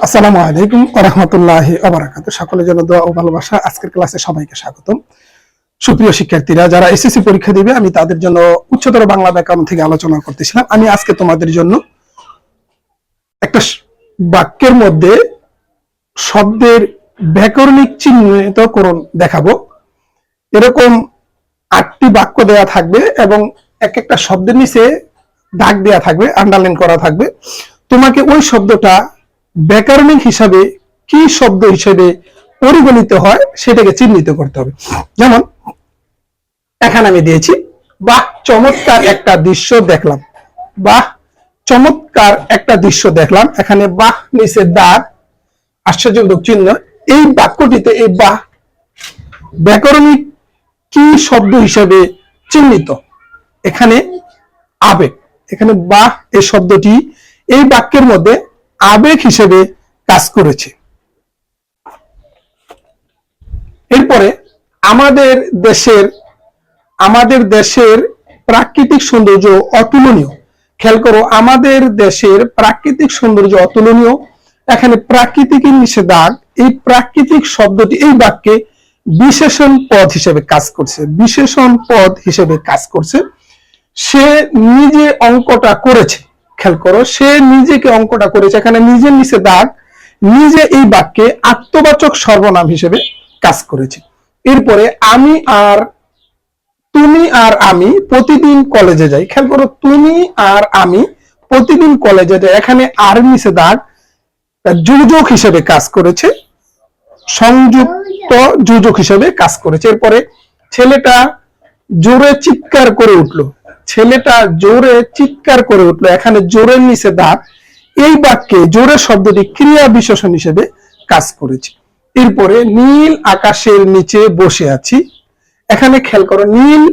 আসসালামু আলাইকুম ওয়া রাহমাতুল্লাহি ওয়া বারাকাতুহু। সকলের জন্য দোয়া ও ভালোবাসা। আজকের ক্লাসে সবাইকে স্বাগতম। সুপ্রিয় শিক্ষার্থীরা, যারা এসএসসি পরীক্ষা দিবে, আমি তাদের জন্য উচ্চতর বাংলা ব্যাকরণ থেকে আলোচনা করতেছিলাম। আমি আজকে তোমাদের জন্য একটা বাক্যের মধ্যে শব্দের ব্যাকরণিক চিহ্নিতকরণ দেখাবো। এরকম 8টি বাক্য দেয়া থাকবে এবং এক একটা শব্দের নিচে দাগ দেয়া থাকবে, আন্ডারলাইন করা থাকবে। তোমাকে ওই শব্দটা ব্যাকরণিক হিসাবে কি শব্দ হিসেবে পরিগণিত হয় সেটাকে চিহ্নিত করতে হবে। যেমন এখানে আমি দিয়েছি, বাহ চমৎকার একটা দৃশ্য দেখলাম। বাহ চমৎকার একটা দৃশ্য দেখলাম। এখানে বাহ নিচে দাগ, আশ্চর্যবোধক চিহ্ন। এই বাক্যটিতে এই বাহ ব্যাকরণিক কি শব্দ হিসেবে চিহ্নিত? এখানে আবেগ। এখানে বাহ এই শব্দটি এই বাক্যের মধ্যে আবেগ হিসেবে কাজ করেছে। এরপরে আমাদের দেশের প্রাকৃতিক সৌন্দর্য অতুলনীয়। খেয়াল করো, আমাদের দেশের প্রাকৃতিক সৌন্দর্য অতুলনীয়। এখানে প্রাকৃতিক নিচে দাগ। এই প্রাকৃতিক শব্দটি এই বাক্যে বিশেষণ পদ হিসেবে কাজ করছে। বিশেষণ পদ হিসেবে কাজ করছে। সে নিজে অঙ্কটা করেছে। খেয়াল করো, সে নিজেকে অঙ্কটা করেছে। এখানে নিজের নিচে দাগ। নিজে এই বাক্যে আত্মবাচক সর্বনাম হিসেবে কাজ করেছে। এরপরে তুমি আর আমি প্রতিদিন কলেজে যাই। খেয়াল করো, তুমি আর আমি প্রতিদিন কলেজে যাই। এখানে আর নিচে দাগ, যোজক হিসেবে কাজ করেছে, সংযুক্ত যোজক হিসেবে কাজ করেছে। এরপরে ছেলেটা জোরে চিৎকার করে উঠলো। ছেলেটা জোরে চিৎকার করে উঠলো। এখানে জোরের নিচে দাগ। এই বাক্যে জোরে শব্দটি ক্রিয়া বিশেষণ হিসেবে কাজ করেছে। এরপরে নীল আকাশের নিচে বসে আছি। এখানে খেয়াল করো, নীল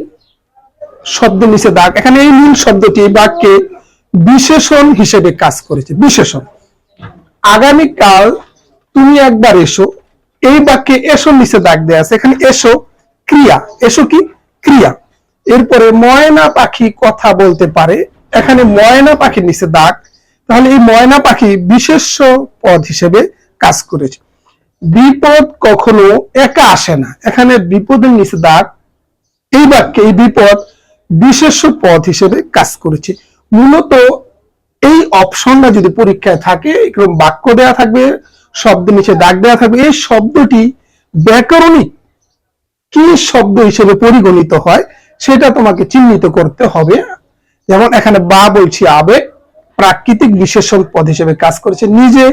শব্দ নিচে দাগ। এখানে এই নীল শব্দটি বাক্যে বিশেষণ হিসেবে কাজ করেছে। বিশেষণ। আগামীকাল তুমি একবার এসো। এই বাক্যে এসো নিচে দাগ দেয়া আছে। এখানে এসো ক্রিয়া। এসো কি ক্রিয়া। এরপরে ময়না পাখি কথা বলতে পারে। এখানে ময়না পাখির নিচে দাগ। তাহলে এই ময়না পাখি বিশেষ্য পদ হিসেবে কাজ করেছে। বিপদ কখনো একা আসে না। এখানে বিপদের নিচে দাগ। এই বাক্যে এই বিপদ বিশেষ্য পদ হিসেবে কাজ করেছে। মূলত এই অপশনটা যদি পরীক্ষায় থাকে, এরকম বাক্য দেয়া থাকবে, শব্দ নিচে দাগ দেওয়া থাকবে। এই শব্দটি ব্যাকরণিক কি শব্দ হিসেবে পরিগণিত হয় সেটা তোমাকে চিহ্নিত করতে হবে। যেমন এখানে বা বলছি আবেগ, প্রাকৃতিক বিশেষণ পদ হিসেবে কাজ করেছে। নিজে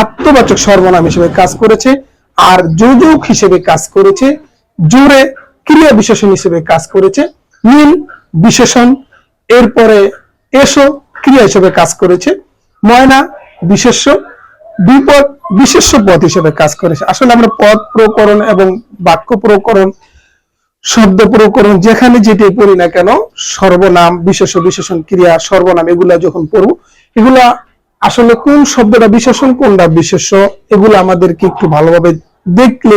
আত্মবাচক সর্বনাম হিসেবে কাজ করেছে। আর যোজক হিসেবে কাজ করেছে। জোরে ক্রিয়া বিশেষণ হিসেবে কাজ করেছে। নীল বিশেষণ। এরপরে এসো ক্রিয়া হিসেবে কাজ করেছে। ময়না বিশেষ্য। বিপদ বিশেষ্য পদ হিসেবে কাজ করেছে। আসলে আমরা পদ প্রকরণ এবং বাক্য প্রকরণ, শব্দ প্রকরণ যেখানে যেটাই পড়ি না কেন, সর্বনাম, বিশেষ্য, বিশেষণ, ক্রিয়া, সর্বনাম এগুলা যখন পড়ব, এগুলা আসলে কোন শব্দটা বিশেষণ কোনটা বিশেষ্য এগুলো আমাদেরকে একটু ভালোভাবে দেখলে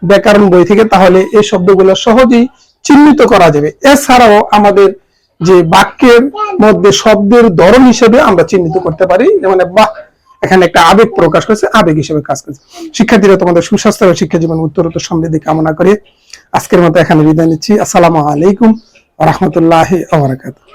ব্যাকরণ বই থেকে, তাহলে এই শব্দগুলো সহজেই চিহ্নিত করা যাবে। এছাড়াও আমাদের যে বাক্যের মধ্যে শব্দের ধরন হিসেবে আমরা চিহ্নিত করতে পারি। যেমন বাহ এখানে একটা আবেগ প্রকাশ করেছে, আবেগ হিসেবে কাজ করেছে। শিক্ষার্থীরা, তোমাদের সুস্বাস্থ্য ও শিক্ষা জীবন উত্তরোত্তর সমৃদ্ধি কামনা করে আজকের মতো এখানে বিদায় নিচ্ছি। আসসালামু আলাইকুম ওয়া রাহমাতুল্লাহি ওয়া বারাকাতুহু।